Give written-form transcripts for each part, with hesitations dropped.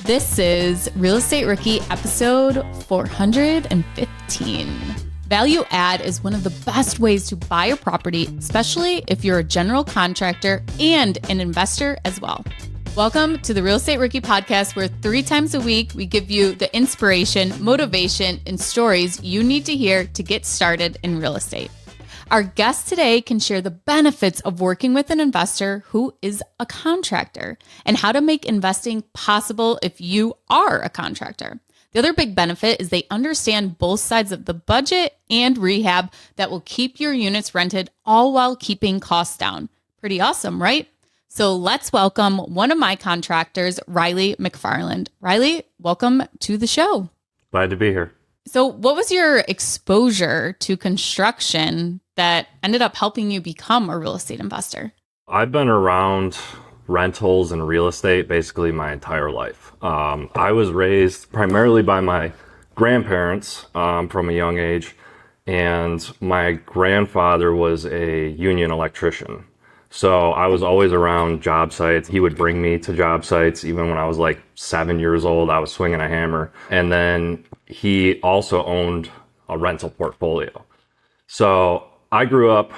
This is Real Estate Rookie episode 415. Value add is one of the best ways to buy a property, especially if you're a general contractor and an investor as well. Welcome to the Real Estate Rookie podcast, where 3 times a week we give you the inspiration, motivation, and stories you need to hear to get started in real estate. Our guest today can share the benefits of working with an investor who is a contractor and how to make investing possible if you are a contractor. The other big benefit is they understand both sides of the budget and rehab that will keep your units rented, all while keeping costs down. Pretty awesome, right? So let's welcome one of my contractors, Riley McFarland. Riley, welcome to the show. Glad to be here. So what was your exposure to construction that ended up helping you become a real estate investor? I've been around rentals and real estate basically my entire life. I was raised primarily by my grandparents from a young age, and my grandfather was a union electrician. So I was always around job sites. He would bring me to job sites. Even when I was like 7 years old, I was swinging a hammer. And then he also owned a rental portfolio. So I grew up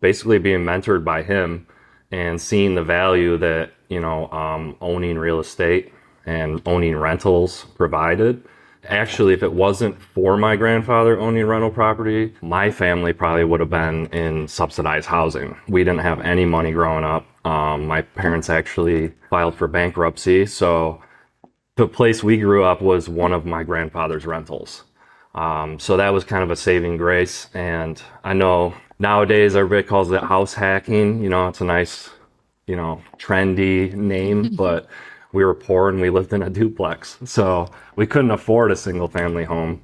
basically being mentored by him and seeing the value that, owning real estate and owning rentals provided. Actually, if it wasn't for my grandfather owning rental property, my family probably would have been in subsidized housing. We didn't have any money growing up. My parents actually filed for bankruptcy. So the place we grew up was one of my grandfather's rentals. So that was kind of a saving grace. And I know nowadays everybody calls it house hacking. It's a nice, trendy name, but we were poor and we lived in a duplex. So we couldn't afford a single family home.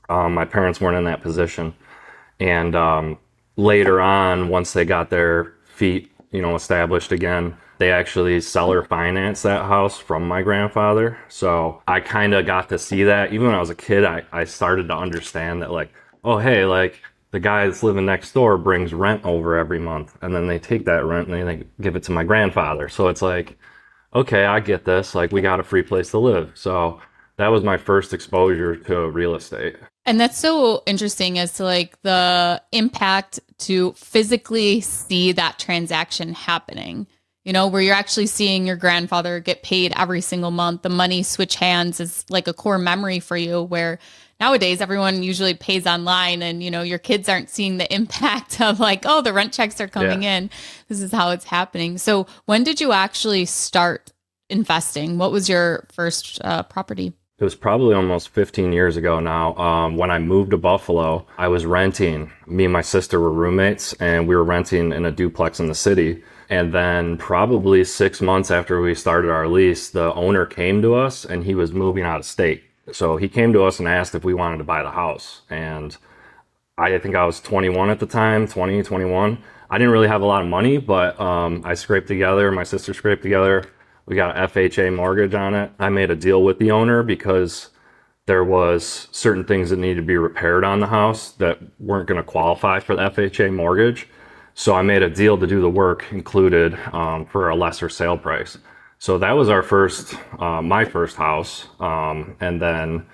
My parents weren't in that position. And later on, once they got their feet, established again, they actually seller financed that house from my grandfather. So I kind of got to see that. Even when I was a kid, I started to understand that, like, oh, hey, like the guy that's living next door brings rent over every month. And then they take that rent and they give it to my grandfather. So it's like, okay, I get this. Like, we got a free place to live. So that was my first exposure to real estate. And that's so interesting as to like the impact to physically see that transaction happening, where you're actually seeing your grandfather get paid every single month. The money switch hands is like a core memory for you, where nowadays everyone usually pays online and, your kids aren't seeing the impact of like, oh, the rent checks are coming in. This is how it's happening. So when did you actually start investing? What was your first property? It was probably almost 15 years ago now. When I moved to Buffalo, I was renting. Me and my sister were roommates, and we were renting in a duplex in the city. And then probably 6 months after we started our lease, the owner came to us and he was moving out of state. So he came to us and asked if we wanted to buy the house. And I think I was 21 at the time, 20, 21. I didn't really have a lot of money, but I scraped together, my sister scraped together. We got an FHA mortgage on it. I made a deal with the owner because there was certain things that needed to be repaired on the house that weren't going to qualify for the FHA mortgage. So I made a deal to do the work included for a lesser sale price. So that was my first house. And then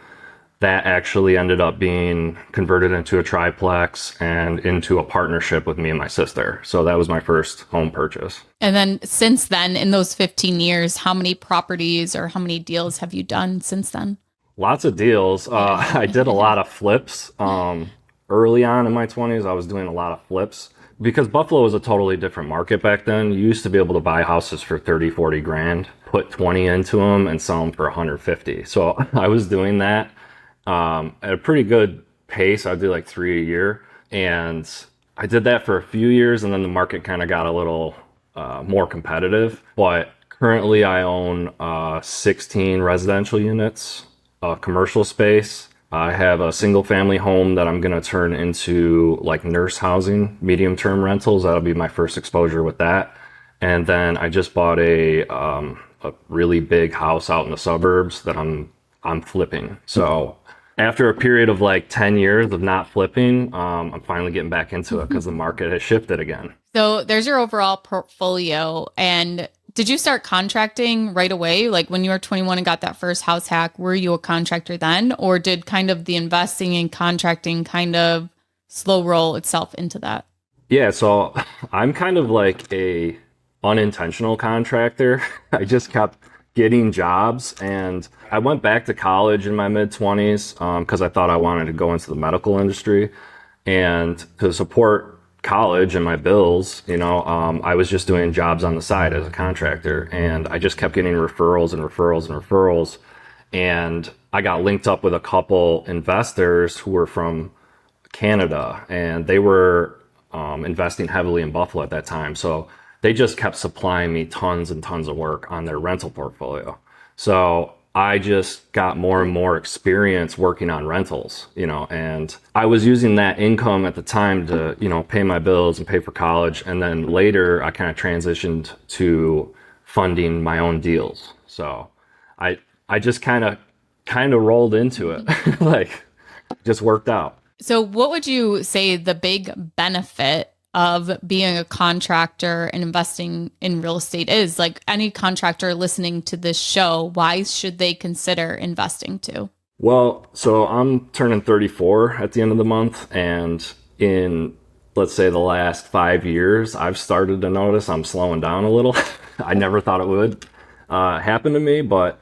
that actually ended up being converted into a triplex and into a partnership with me and my sister. So that was my first home purchase. And then since then, in those 15 years, how many properties or how many deals have you done since then? Lots of deals. I did a lot of flips. Early on in my 20s, I was doing a lot of flips. Because Buffalo was a totally different market back then. You used to be able to buy houses for 30, 40 grand, put 20 into them and sell them for 150. So I was doing that at a pretty good pace. I'd do like 3 a year. And I did that for a few years, and then the market kind of got a little more competitive. But currently I own 16 residential units, commercial space. I have a single family home that I'm going to turn into like nurse housing, medium term rentals. That'll be my first exposure with that. And then I just bought a really big house out in the suburbs that I'm flipping. So after a period of like 10 years of not flipping, I'm finally getting back into it because the market has shifted again. So there's your overall portfolio. And did you start contracting right away? Like when you were 21 and got that first house hack, were you a contractor then? Or did kind of the investing and contracting kind of slow roll itself into that? Yeah, so I'm kind of like a unintentional contractor. I just kept getting jobs, and I went back to college in my mid 20s because I thought I wanted to go into the medical industry. And to support college and my bills, I was just doing jobs on the side as a contractor, and I just kept getting referrals and referrals and referrals. And I got linked up with a couple investors who were from Canada, and they were investing heavily in Buffalo at that time. So they just kept supplying me tons and tons of work on their rental portfolio. So I just got more and more experience working on rentals, and I was using that income at the time to, pay my bills and pay for college. And then later I kind of transitioned to funding my own deals. So I just kind of rolled into it, like just worked out. So what would you say the big benefit of being a contractor and investing in real estate is? Like any contractor listening to this show, why should they consider investing too? Well, so I'm turning 34 at the end of the month, and in, let's say, the last 5 years, I've started to notice I'm slowing down a little. I never thought it would happen to me, but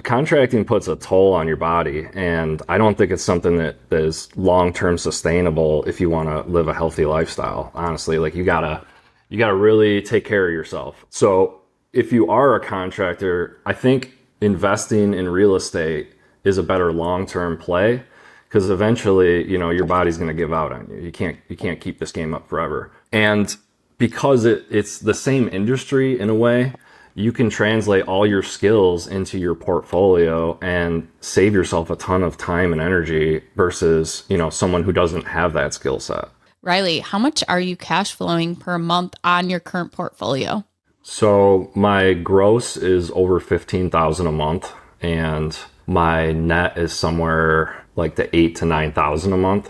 contracting puts a toll on your body, and I don't think it's something that is long-term sustainable if you want to live a healthy lifestyle. Honestly, like you gotta really take care of yourself. So if you are a contractor, I think investing in real estate is a better long-term play, because eventually, your body's going to give out on you. You can't keep this game up forever. And because it's the same industry in a way, you can translate all your skills into your portfolio and save yourself a ton of time and energy versus, someone who doesn't have that skill set. Riley, how much are you cash flowing per month on your current portfolio? So my gross is over 15,000 a month, and my net is somewhere like the 8 to 9,000 a month.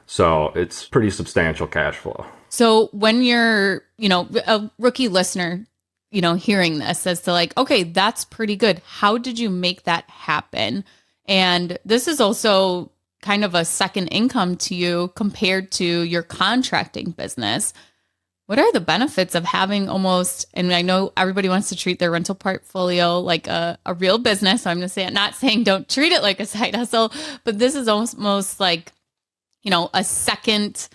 So it's pretty substantial cash flow. So when you're, a rookie listener, hearing this as to like, okay, that's pretty good. How did you make that happen? And this is also kind of a second income to you compared to your contracting business. What are the benefits of having almost, and I know everybody wants to treat their rental portfolio like a real business. So I'm going to say it, not saying don't treat it like a side hustle, but this is almost like, a second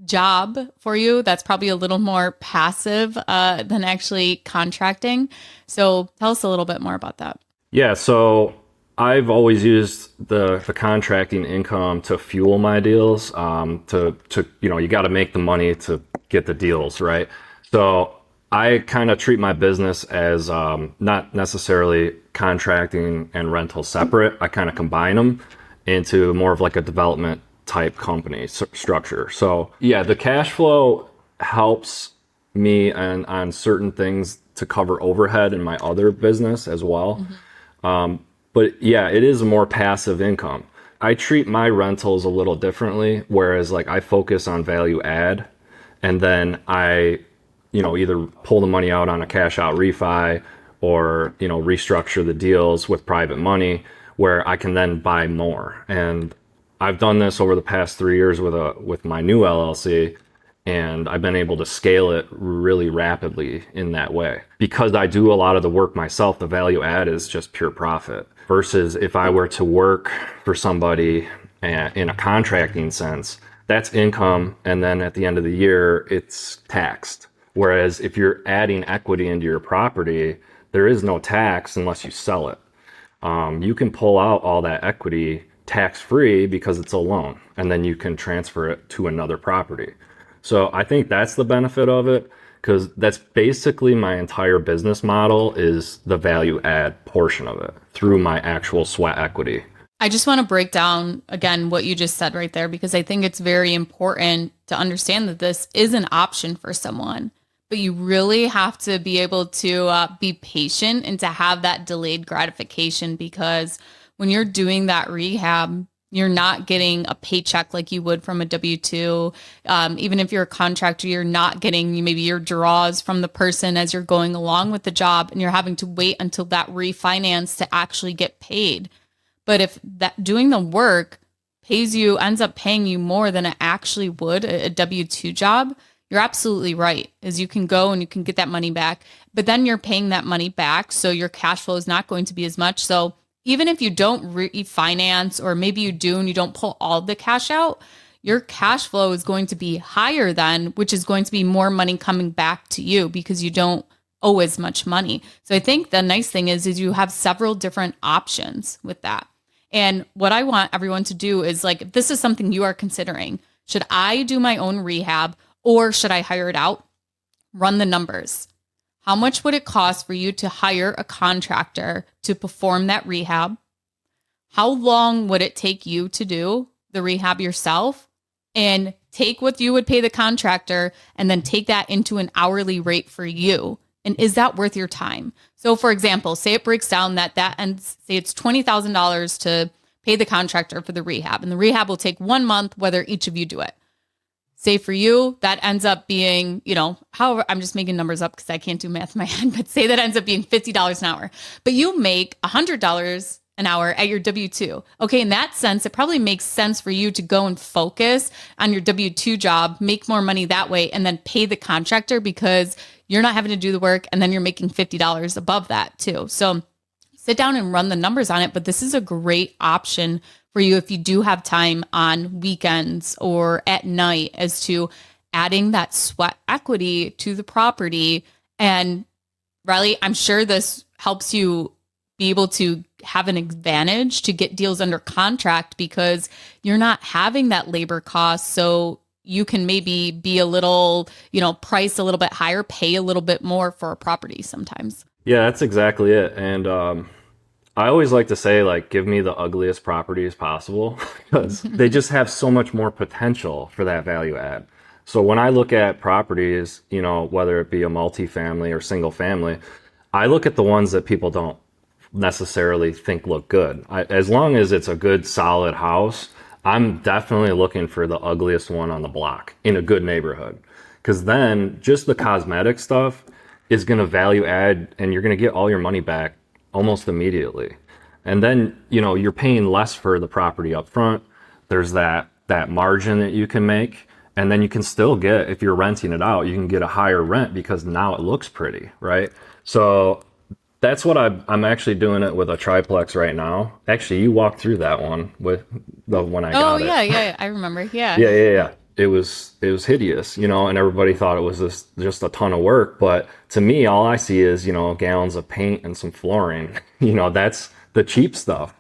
job for you that's probably a little more passive than actually contracting. So tell us a little bit more about that. Yeah, so I've always used the contracting income to fuel my deals. You got to make the money to get the deals, right? So I kind of treat my business as not necessarily contracting and rental separate. I kind of combine them into more of like a development type company structure. So yeah, the cash flow helps me on certain things to cover overhead in my other business as well. Mm-hmm. But yeah, it is a more passive income. I treat my rentals a little differently, whereas like I focus on value add, and then I, either pull the money out on a cash out refi or, restructure the deals with private money where I can then buy more. And I've done this over the past 3 years with my new LLC, and I've been able to scale it really rapidly in that way. Because I do a lot of the work myself, the value add is just pure profit. Versus if I were to work for somebody in a contracting sense, that's income, and then at the end of the year, it's taxed. Whereas if you're adding equity into your property, there is no tax unless you sell it. You can pull out all that equity tax-free because it's a loan, and then you can transfer it to another property. So I think that's the benefit of it, because that's basically my entire business model is the value add portion of it through my actual sweat equity. I just want to break down again what you just said right there, because I think it's very important to understand that this is an option for someone, but you really have to be able to be patient and to have that delayed gratification, because when you're doing that rehab, You're not getting a paycheck like you would from a W-2. Even if you're a contractor, you're not getting maybe your draws from the person as you're going along with the job, and you're having to wait until that refinance to actually get paid. But if that doing the work ends up paying you more than it actually would a W-2 job, you're absolutely right, is you can go and you can get that money back, but then you're paying that money back. So your cash flow is not going to be as much. So even if you don't refinance, or maybe you do and you don't pull all the cash out, your cash flow is going to be higher then, which is going to be more money coming back to you because you don't owe as much money. So I think the nice thing is you have several different options with that. And what I want everyone to do is, like, if this is something you are considering, should I do my own rehab or should I hire it out? Run the numbers. How much would it cost for you to hire a contractor to perform that rehab? How long would it take you to do the rehab yourself? And take what you would pay the contractor and then take that into an hourly rate for you. And is that worth your time? So for example, say it breaks down say it's $20,000 to pay the contractor for the rehab, and the rehab will take 1 month, whether each of you do it. Say for you, that ends up being, however, I'm just making numbers up because I can't do math in my head, but say that ends up being $50 an hour, but you make $100 an hour at your W-2. Okay, in that sense, it probably makes sense for you to go and focus on your W-2 job, make more money that way, and then pay the contractor because you're not having to do the work, and then you're making $50 above that too. So sit down and run the numbers on it, but this is a great option for you if you do have time on weekends or at night, as to adding that sweat equity to the property. And Riley, I'm sure this helps you be able to have an advantage to get deals under contract because you're not having that labor cost. So you can maybe be a little, price a little bit higher, pay a little bit more for a property sometimes. Yeah, that's exactly it. And I always like to say, like, give me the ugliest properties possible because they just have so much more potential for that value add. So when I look at properties, whether it be a multifamily or single family, I look at the ones that people don't necessarily think look good. As long as it's a good, solid house, I'm definitely looking for the ugliest one on the block in a good neighborhood. Because then just the cosmetic stuff is going to value add, and you're going to get all your money back almost immediately. And then, you're paying less for the property up front. There's that margin that you can make. And then you can still get, if you're renting it out, you can get a higher rent because now it looks pretty, right? So that's what I'm actually doing it with a triplex right now. Actually, you walked through that one with the one I got. Oh, yeah, I remember. Yeah. Yeah. It was hideous, and everybody thought it was just a ton of work. But to me, all I see is, gallons of paint and some flooring. That's the cheap stuff.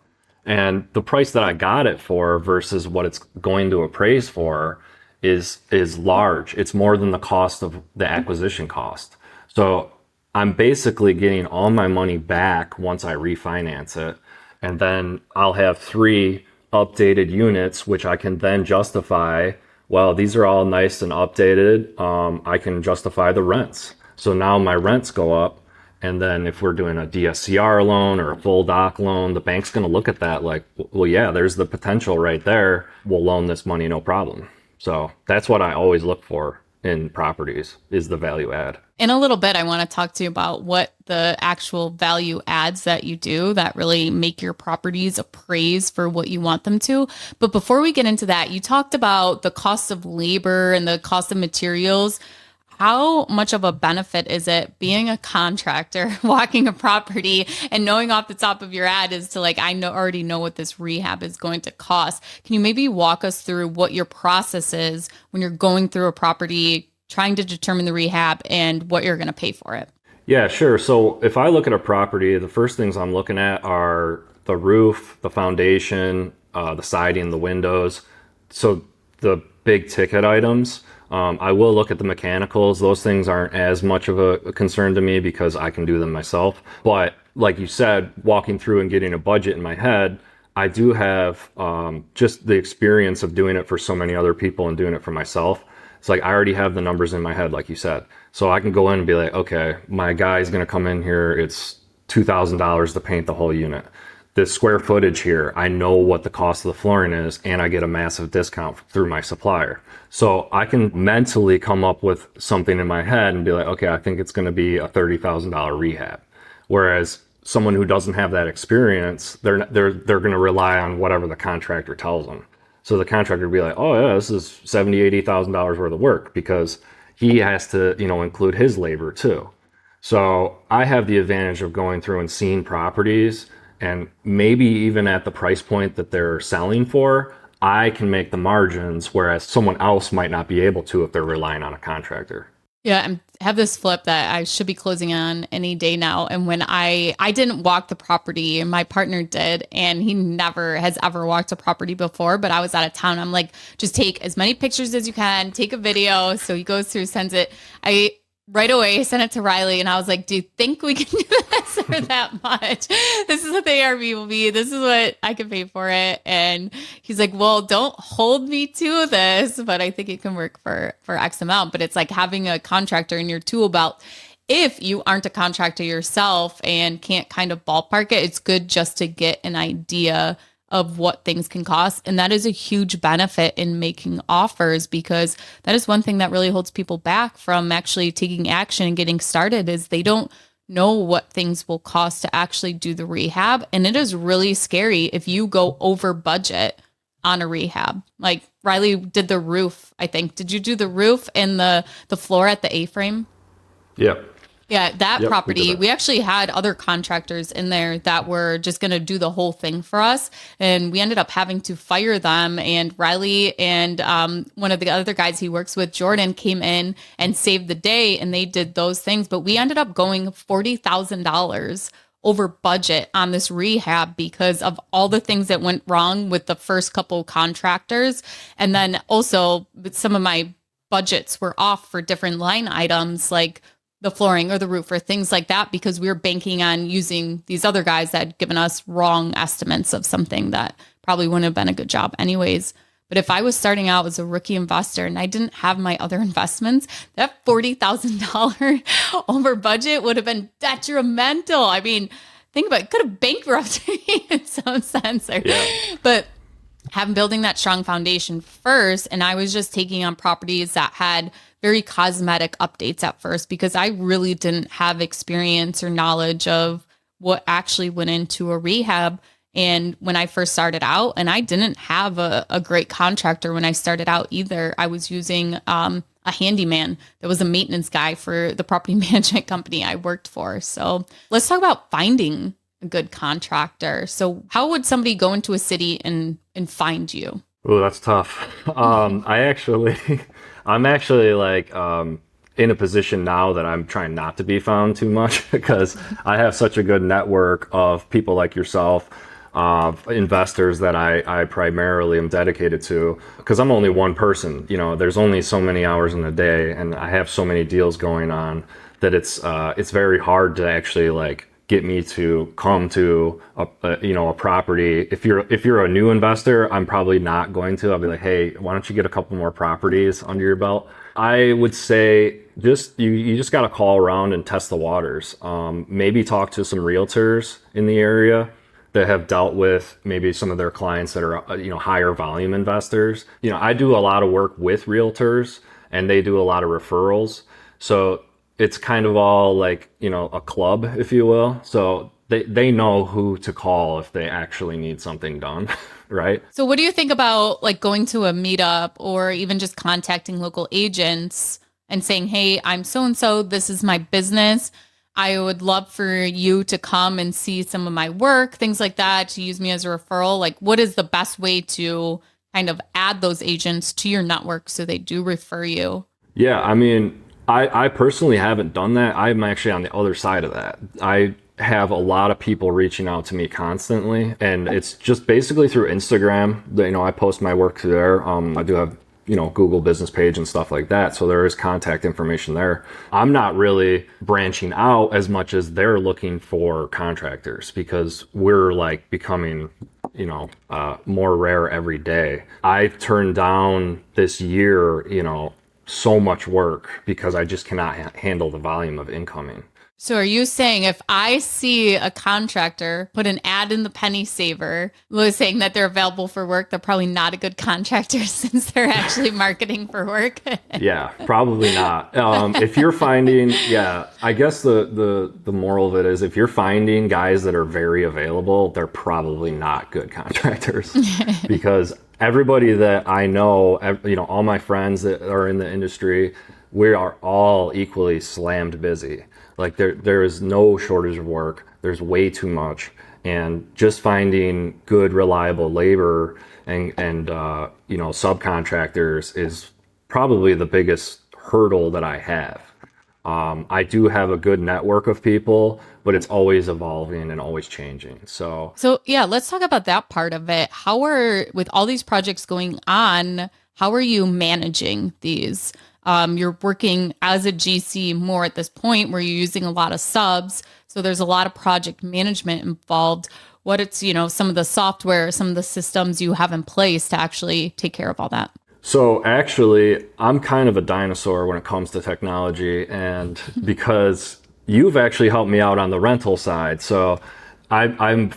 And the price that I got it for versus what it's going to appraise for is large. It's more than the cost of the acquisition cost. So I'm basically getting all my money back once I refinance it. And then I'll have 3 updated units, which I can then justify. Well, these are all nice and updated. I can justify the rents. So now my rents go up. And then if we're doing a DSCR loan or a full doc loan, the bank's going to look at that like, well, yeah, there's the potential right there. We'll loan this money, no problem. So that's what I always look for in properties, is the value add. In a little bit, I want to talk to you about what the actual value adds that you do that really make your properties appraise for what you want them to. But before we get into that, you talked about the cost of labor and the cost of materials. How much of a benefit is it being a contractor, walking a property and knowing off the top of your head as to like, already know what this rehab is going to cost? Can you maybe walk us through what your process is when you're going through a property, trying to determine the rehab and what you're going to pay for it? Yeah, sure. So if I look at a property, the first things I'm looking at are the roof, the foundation, the siding, the windows. So the big ticket items. I will look at the mechanicals. Those things aren't as much of a concern to me because I can do them myself. But like you said, walking through and getting a budget in my head, I do have just the experience of doing it for so many other people and doing it for myself. It's like I already have the numbers in my head, like you said. So I can go in and be like, okay, my guy's going to come in here. It's $2,000 to paint the whole unit. this square footage here, I know what the cost of the flooring is, and I get a massive discount through my supplier. So I can mentally come up with something in my head and be like, okay, I think it's going to be a $30,000 rehab. Whereas someone who doesn't have that experience, they're going to rely on whatever the contractor tells them. So the contractor will be like, oh yeah, this is $70,000-$80,000 worth of work, because he has to, include his labor too. So I have the advantage of going through and seeing properties, and maybe even at the price point that they're selling for, I can make the margins, whereas someone else might not be able to if they're relying on a contractor. Yeah, I have this flip that I should be closing on any day now. And when I didn't walk the property, my partner did, and he never has ever walked a property before, but I was out of town. I'm like, just take as many pictures as you can, take a video. So he goes through, sends it. I right away sent it to Riley, and I was like, do you think we can do this for that much? This is what the ARV will be. This is what I can pay for it. And he's like, well, don't hold me to this, but I think it can work for X amount. But it's like having a contractor in your tool belt. If you aren't a contractor yourself and can't kind of ballpark it, it's good just to get an idea of what things can cost. And that is a huge benefit in making offers, because that is one thing that really holds people back from actually taking action and getting started, is they don't know what things will cost to actually do the rehab. And it is really scary if you go over budget on a rehab. Like Riley did the roof, I think. Did you do the roof and the floor at the A-frame? Yep. Yeah, that property, we actually had other contractors in there that were just going to do the whole thing for us. And we ended up having to fire them. And Riley and one of the other guys he works with, Jordan, came in and saved the day, and they did those things. But we ended up going $40,000 over budget on this rehab because of all the things that went wrong with the first couple contractors. And then also some of my budgets were off for different line items, like the flooring or the roof or things like that, because we were banking on using these other guys that had given us wrong estimates of something that probably wouldn't have been a good job anyways. But if I was starting out as a rookie investor and I didn't have my other investments, that $40,000 over budget would have been detrimental. I mean, think about it, could have bankrupted me in some sense. But building that strong foundation first, and I was just taking on properties that had very cosmetic updates at first, because I really didn't have experience or knowledge of what actually went into a rehab. And when I first started out, and I didn't have a great contractor when I started out either, I was using a handyman that was a maintenance guy for the property management company I worked for. So let's talk about finding a good contractor. So how would somebody go into a city and find you? Oh, that's tough. I'm actually like in a position now that I'm trying not to be found too much, because I have such a good network of people like yourself, investors that I primarily am dedicated to, because I'm only one person. There's only so many hours in the day, and I have so many deals going on that it's very hard to actually like get me to come to a property. If you're a new investor, I'm probably not going to. I'll be like, hey, why don't you get a couple more properties under your belt? I would say you just got to call around and test the waters. Maybe talk to some realtors in the area that have dealt with maybe some of their clients that are higher volume investors. I do a lot of work with realtors, and they do a lot of referrals. So it's kind of all like, a club, if you will. So they know who to call if they actually need something done, right? So what do you think about like going to a meetup, or even just contacting local agents and saying, hey, I'm so-and-so, this is my business. I would love for you to come and see some of my work, things like that, to use me as a referral. Like, what is the best way to kind of add those agents to your network so they do refer you? Yeah, I mean, I personally haven't done that. I'm actually on the other side of that. I have a lot of people reaching out to me constantly, and it's just basically through Instagram. I post my work there. I do have, Google business page and stuff like that. So there is contact information there. I'm not really branching out as much as they're looking for contractors, because we're like becoming, more rare every day. I've turned down this year, so much work because I just cannot handle the volume of incoming. So are you saying if I see a contractor put an ad in the penny saver saying that they're available for work, they're probably not a good contractor since they're actually marketing for work? Yeah, probably not. If you're finding, I guess the moral of it is if you're finding guys that are very available, they're probably not good contractors because everybody that I know, all my friends that are in the industry, we are all equally slammed busy. Like there is no shortage of work. There's way too much. And just finding good, reliable labor and subcontractors is probably the biggest hurdle that I have. I do have a good network of people, but it's always evolving and always changing. So yeah, let's talk about that part of it. With all these projects going on, how are you managing these? You're working as a GC more at this point where you're using a lot of subs. So there's a lot of project management involved. Some of the software, some of the systems you have in place to actually take care of all that? So actually, I'm kind of a dinosaur when it comes to technology, and because you've actually helped me out on the rental side. So I'm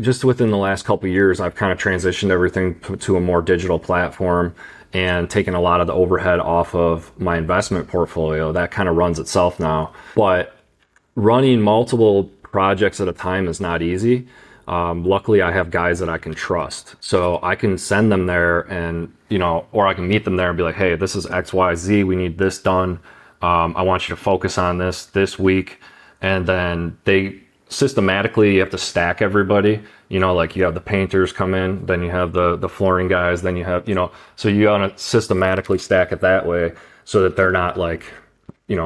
just within the last couple of years, I've kind of transitioned everything to a more digital platform and taken a lot of the overhead off of my investment portfolio. That kind of runs itself now. But running multiple projects at a time is not easy. Luckily, I have guys that I can trust. So I can send them there and, or I can meet them there and be like, hey, this is X, Y, Z. We need this done. I want you to focus on this week. And then they systematically, you have to stack everybody. Like you have the painters come in, then you have the flooring guys, then you have, so you want to systematically stack it that way so that they're not like,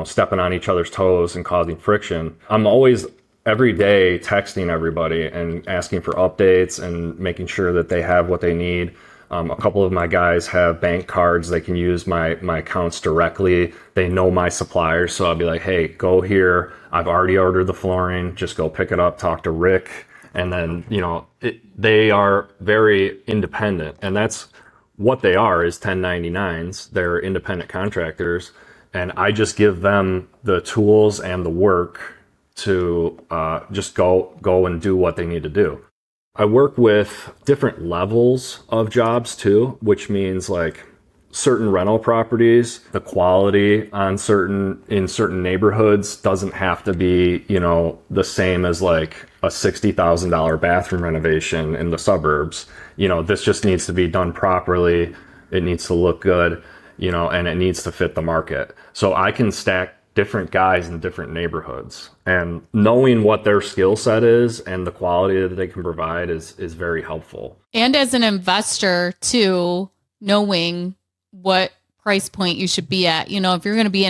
stepping on each other's toes and causing friction. I'm always every day texting everybody and asking for updates and making sure that they have what they need. A couple of my guys have bank cards. They can use my accounts directly. They know my suppliers. So I'll be like, hey, go here. I've already ordered the flooring. Just go pick it up, talk to Rick. And then, they are very independent. And that's what they are, is 1099s. They're independent contractors. And I just give them the tools and the work to just go and do what they need to do. I work with different levels of jobs too, which means like certain rental properties, the quality in certain neighborhoods doesn't have to be, the same as like a $60,000 bathroom renovation in the suburbs. This just needs to be done properly. It needs to look good, and it needs to fit the market. So I can stack different guys in different neighborhoods, and knowing what their skill set is and the quality that they can provide is very helpful. And as an investor too, knowing what price point you should be at. If you're going to be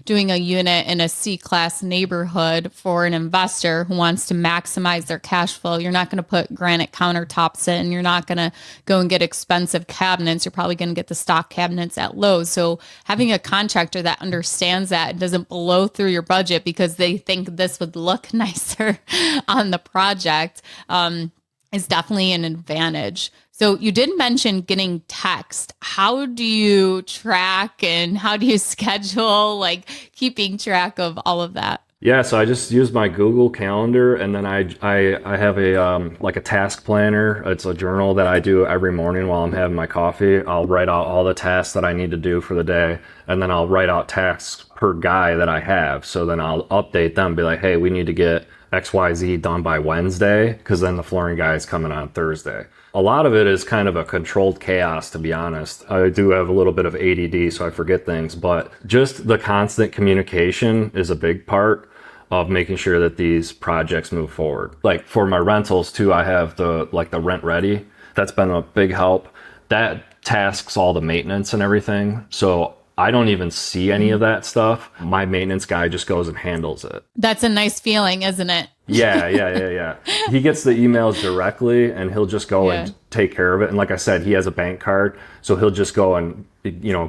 doing a unit in a C-class neighborhood for an investor who wants to maximize their cash flow, you're not going to put granite countertops in. You're not going to go and get expensive cabinets. You're probably going to get the stock cabinets at Lowe's. So having a contractor that understands that and doesn't blow through your budget because they think this would look nicer on the project is definitely an advantage. So you did mention getting text. How do you track and how do you schedule, like keeping track of all of that? Yeah, so I just use my Google Calendar, and then I have a task planner. It's a journal that I do every morning while I'm having my coffee. I'll write out all the tasks that I need to do for the day, and then I'll write out tasks per guy that I have. So then I'll update them, be like, hey, we need to get XYZ done by Wednesday, because then the flooring guy is coming on Thursday. A lot of it is kind of a controlled chaos, to be honest. I do have a little bit of ADD, so I forget things, but just the constant communication is a big part of making sure that these projects move forward. Like for my rentals too, I have the rent ready. That's been a big help. That tasks all the maintenance and everything. So I don't even see any of that stuff. My maintenance guy just goes and handles it. That's a nice feeling, isn't it? Yeah. He gets the emails directly and he'll just go and take care of it. And like I said, he has a bank card, so he'll just go and,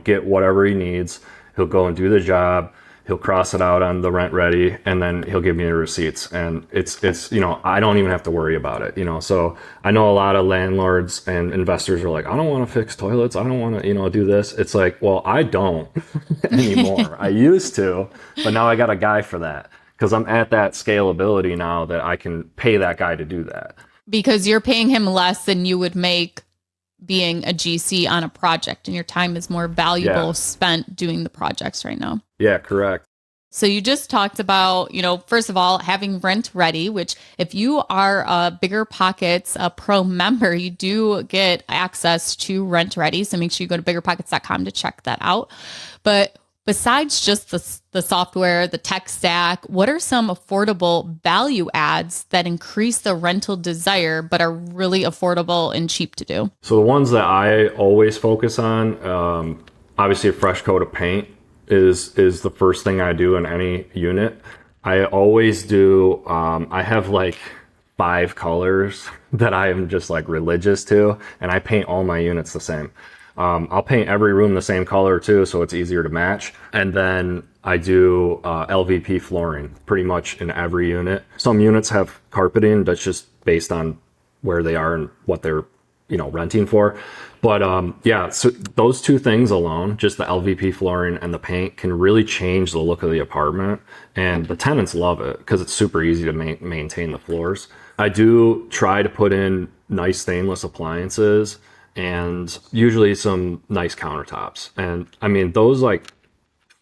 get whatever he needs. He'll go and do the job. He'll cross it out on the rent ready, and then he'll give me the receipts. And it's I don't even have to worry about it, So I know a lot of landlords and investors are like, I don't want to fix toilets. I don't want to, do this. It's like, well, I don't anymore. I used to, but now I got a guy for that. because I'm at that scalability now that I can pay that guy to do that. Because you're paying him less than you would make being a GC on a project, and your time is more valuable spent doing the projects right now. Yeah, correct. So you just talked about, first of all, having Rent Ready, which if you are a Bigger Pockets a pro member, you do get access to Rent Ready. So make sure you go to biggerpockets.com to check that out. But besides just the software, the tech stack, what are some affordable value adds that increase the rental desire but are really affordable and cheap to do? So the ones that I always focus on, obviously a fresh coat of paint is the first thing I do in any unit. I always do, I have like 5 colors that I am just like religious to, and I paint all my units the same. I'll paint every room the same color too, so it's easier to match. And then I do LVP flooring pretty much in every unit. Some units have carpeting that's just based on where they are and what they're renting for. But so those 2 things alone, just the LVP flooring and the paint, can really change the look of the apartment. And the tenants love it because it's super easy to maintain the floors. I do try to put in nice stainless appliances and usually some nice countertops. And I mean, those like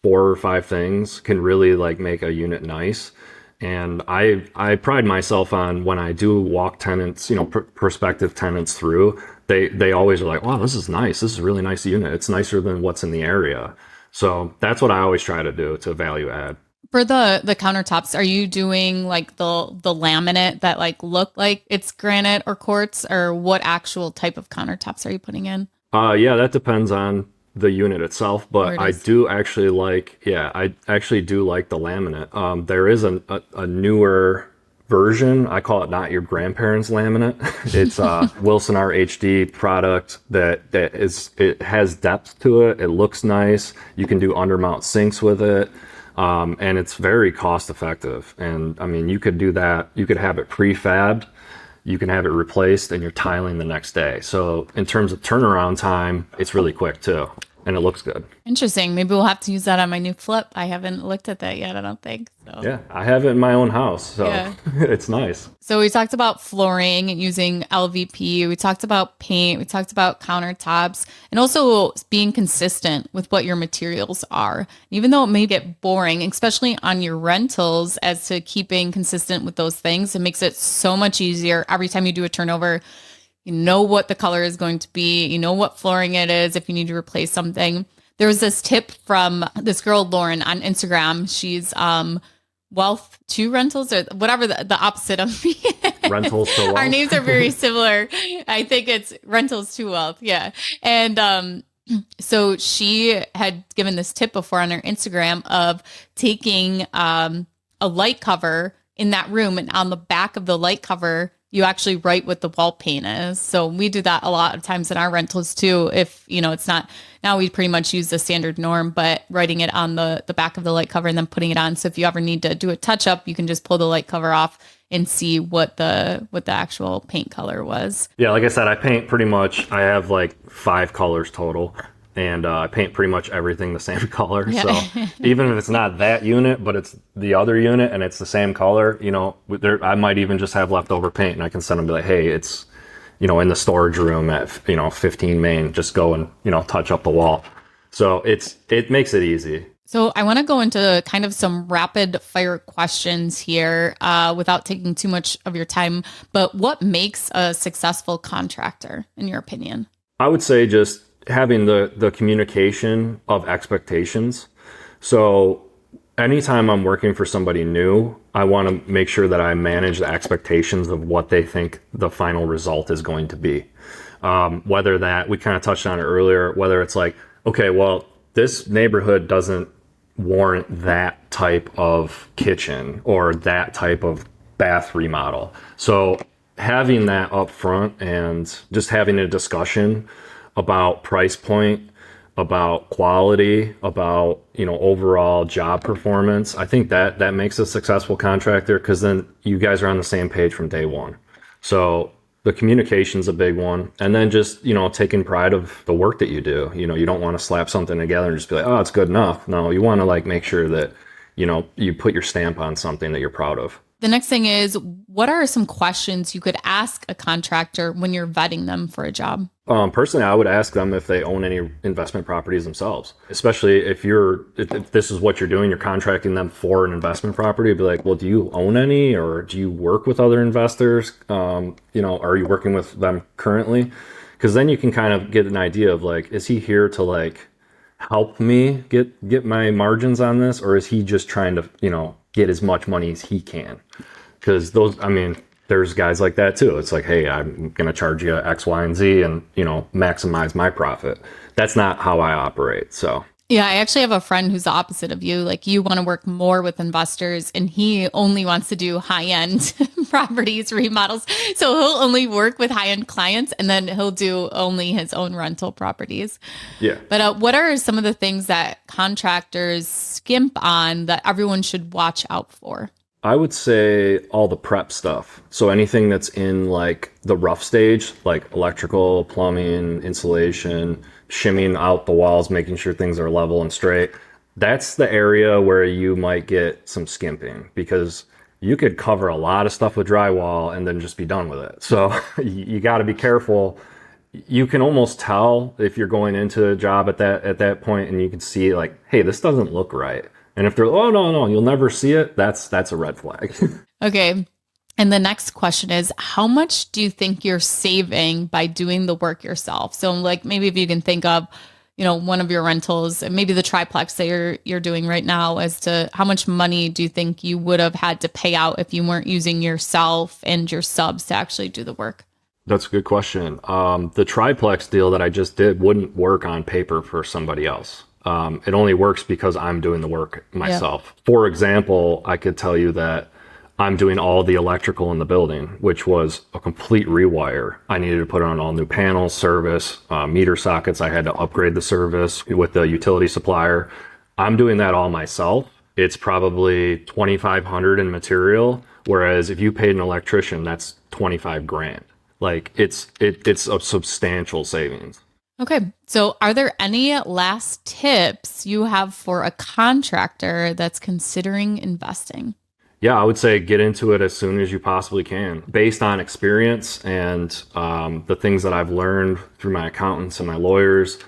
4 or 5 things can really like make a unit nice. And I pride myself on when I do walk tenants, prospective tenants through, they always are like, wow, this is nice. This is a really nice unit. It's nicer than what's in the area. So that's what I always try to do to value add. For the countertops, are you doing like the laminate that like look like it's granite or quartz, or what actual type of countertops are you putting in? Yeah, that depends on the unit itself, but I do actually like, I actually do like the laminate. There is a newer version. I call it not your grandparents' laminate. It's a Wilson R HD product it has depth to it. It looks nice. You can do undermount sinks with it. And it's very cost effective. And I mean, you could do that. You could have it prefabbed. You can have it replaced and you're tiling the next day. So in terms of turnaround time, it's really quick too. And it looks good. Interesting. Maybe we'll have to use that on my new flip. I haven't looked at that yet, I don't think. So. Yeah, I have it in my own house. So it's nice. So we talked about flooring and using LVP. We talked about paint. We talked about countertops, and also being consistent with what your materials are. Even though it may get boring, especially on your rentals, as to keeping consistent with those things, it makes it so much easier every time you do a turnover. You know what the color is going to be. You know what flooring it is if you need to replace something. There was this tip from this girl, Lauren, on Instagram. She's Wealth to Rentals, or whatever the opposite of me. Rentals to Wealth. Our names are very similar. I think it's Rentals to Wealth. Yeah. And so she had given this tip before on her Instagram of taking a light cover in that room, and on the back of the light cover, you actually write what the wall paint is. So we do that a lot of times in our rentals too. If, it's not, now we pretty much use the standard norm, but writing it on the back of the light cover and then putting it on. So if you ever need to do a touch up, you can just pull the light cover off and see what the actual paint color was. Yeah, like I said, I paint pretty much, I have like 5 colors total. And I paint pretty much everything the same color. Yeah. So even if it's not that unit, but it's the other unit and it's the same color, I might even just have leftover paint and I can send them, be like, hey, it's, in the storage room at, 15 Main, just go and, touch up the wall. So it makes it easy. So I want to go into kind of some rapid fire questions here without taking too much of your time. But what makes a successful contractor, in your opinion? I would say just having the communication of expectations. So anytime I'm working for somebody new, I want to make sure that I manage the expectations of what they think the final result is going to be. Whether that, we kind of touched on it earlier, whether it's like, okay, well, this neighborhood doesn't warrant that type of kitchen or that type of bath remodel. So having that up front and just having a discussion about price point, about quality, about, overall job performance. I think that makes a successful contractor, because then you guys are on the same page from day one. So the communication's a big one. And then just, taking pride of the work that you do. You don't want to slap something together and just be like, oh, it's good enough. No, you want to make sure that, you put your stamp on something that you're proud of. The next thing is, what are some questions you could ask a contractor when you're vetting them for a job? Personally, I would ask them if they own any investment properties themselves, especially if this is what you're doing, you're contracting them for an investment property. Be like, well, do you own any, or do you work with other investors? Are you working with them currently? Because then you can kind of get an idea of like, is he here to like help me get my margins on this, or is he just trying to, get as much money as he can? Because there's guys like that too. It's like, hey, I'm going to charge you X, Y, and Z and, maximize my profit. That's not how I operate. So yeah, I actually have a friend who's the opposite of you. Like, you want to work more with investors, and he only wants to do high-end properties, remodels. So he'll only work with high-end clients, and then he'll do only his own rental properties. Yeah. But what are some of the things that contractors skimp on that everyone should watch out for? I would say all the prep stuff. So anything that's in like the rough stage, like electrical, plumbing, insulation, shimmying out the walls, making sure things are level and straight. That's the area where you might get some skimping, because you could cover a lot of stuff with drywall and then just be done with it. So you got to be careful. You can almost tell if you're going into a job at that point, and you can see like, hey, this doesn't look right. And if they're, oh, no, you'll never see it, that's a red flag. Okay. And the next question is, how much do you think you're saving by doing the work yourself? So like, maybe if you can think of, one of your rentals, and maybe the triplex that you're doing right now, as to how much money do you think you would have had to pay out if you weren't using yourself and your subs to actually do the work? That's a good question. The triplex deal that I just did wouldn't work on paper for somebody else. It only works because I'm doing the work myself. Yep. For example, I could tell you that I'm doing all the electrical in the building, which was a complete rewire. I needed to put on all new panels, service, meter sockets. I had to upgrade the service with the utility supplier. I'm doing that all myself. It's probably $2,500 in material, whereas if you paid an electrician, that's $25,000. Like it's a substantial savings. Okay. So are there any last tips you have for a contractor that's considering investing? Yeah, I would say get into it as soon as you possibly can. Based on experience and the things that I've learned through my accountants and my lawyers,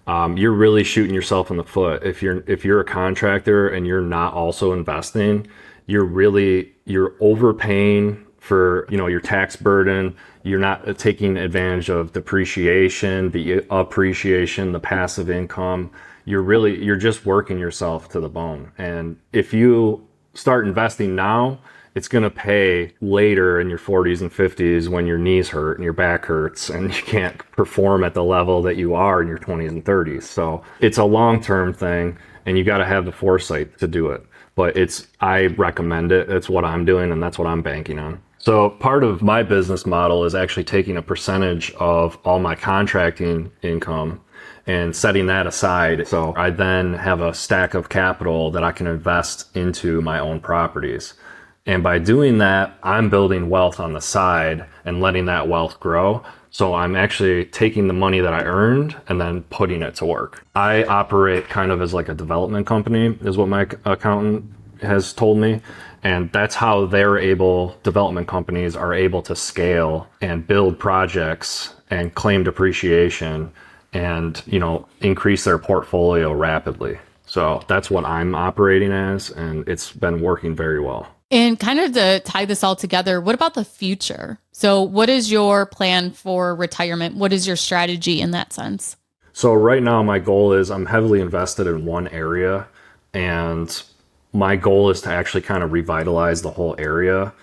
you're really shooting yourself in the foot. If you're a contractor and you're not also investing, you're overpaying for your tax burden. You're not taking advantage of depreciation, the appreciation, the passive income. You're just working yourself to the bone. And if you start investing now, it's going to pay later in your 40s and 50s when your knees hurt and your back hurts and you can't perform at the level that you are in your 20s and 30s. So it's a long-term thing, and you got to have the foresight to do it. But I recommend it. It's what I'm doing, and that's what I'm banking on. So part of my business model is actually taking a percentage of all my contracting income and setting that aside. So I then have a stack of capital that I can invest into my own properties. And by doing that, I'm building wealth on the side and letting that wealth grow. So I'm actually taking the money that I earned and then putting it to work. I operate kind of as like a development company, is what my accountant has told me. And that's how development companies are able to scale and build projects and claim depreciation and, increase their portfolio rapidly. So that's what I'm operating as, and it's been working very well. And kind of to tie this all together, what about the future? So what is your plan for retirement? What is your strategy in that sense? So right now, my goal is I'm heavily invested in one area, and my goal is to actually kind of revitalize the whole area.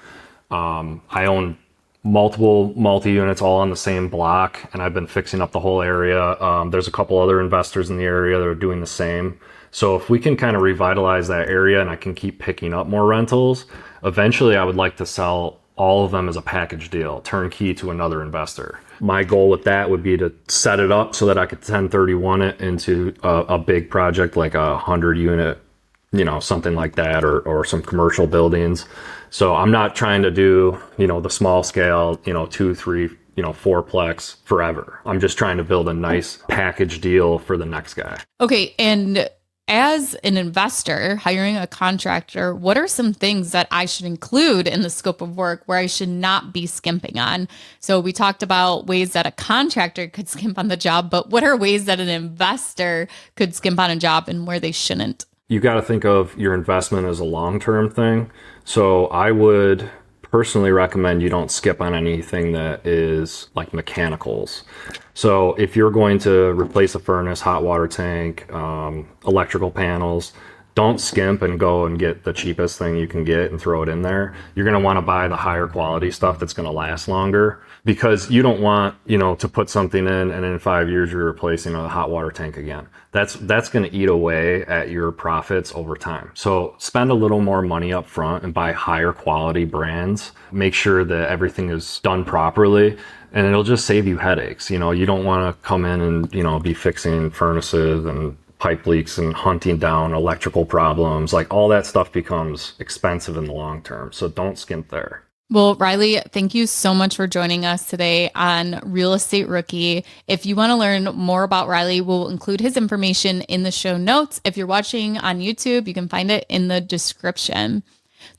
I own multiple multi-units all on the same block, and I've been fixing up the whole area. There's a couple other investors in the area that are doing the same. So if we can kind of revitalize that area and I can keep picking up more rentals, eventually I would like to sell all of them as a package deal, turnkey to another investor. My goal with that would be to set it up so that I could 1031 it into a big project, like a 100-unit, something like that, or some commercial buildings. So I'm not trying to do, the small scale, 2, 3, 4-plex forever. I'm just trying to build a nice package deal for the next guy. Okay. And as an investor hiring a contractor, what are some things that I should include in the scope of work where I should not be skimping on? So we talked about ways that a contractor could skimp on the job, but what are ways that an investor could skimp on a job and where they shouldn't? You got to think of your investment as a long-term thing. So I would personally recommend you don't skip on anything that is like mechanicals. So if you're going to replace a furnace, hot water tank, electrical panels, don't skimp and go and get the cheapest thing you can get and throw it in there. You're going to want to buy the higher quality stuff that's going to last longer, because you don't want, to put something in and in 5 years you're replacing a hot water tank again. That's going to eat away at your profits over time. So spend a little more money up front and buy higher quality brands. Make sure that everything is done properly, and it'll just save you headaches. You don't want to come in and, be fixing furnaces and pipe leaks and hunting down electrical problems. Like, all that stuff becomes expensive in the long term. So don't skimp there. Well, Riley, thank you so much for joining us today on Real Estate Rookie. If you want to learn more about Riley, we'll include his information in the show notes. If you're watching on YouTube, you can find it in the description.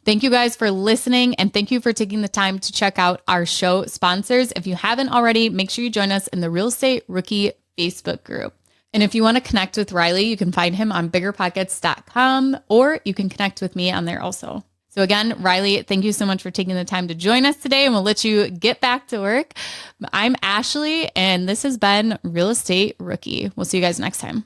Thank you guys for listening, and thank you for taking the time to check out our show sponsors. If you haven't already, make sure you join us in the Real Estate Rookie Facebook group. And if you want to connect with Riley, you can find him on biggerpockets.com, or you can connect with me on there also. So again, Riley, thank you so much for taking the time to join us today, and we'll let you get back to work. I'm Ashley, and this has been Real Estate Rookie. We'll see you guys next time.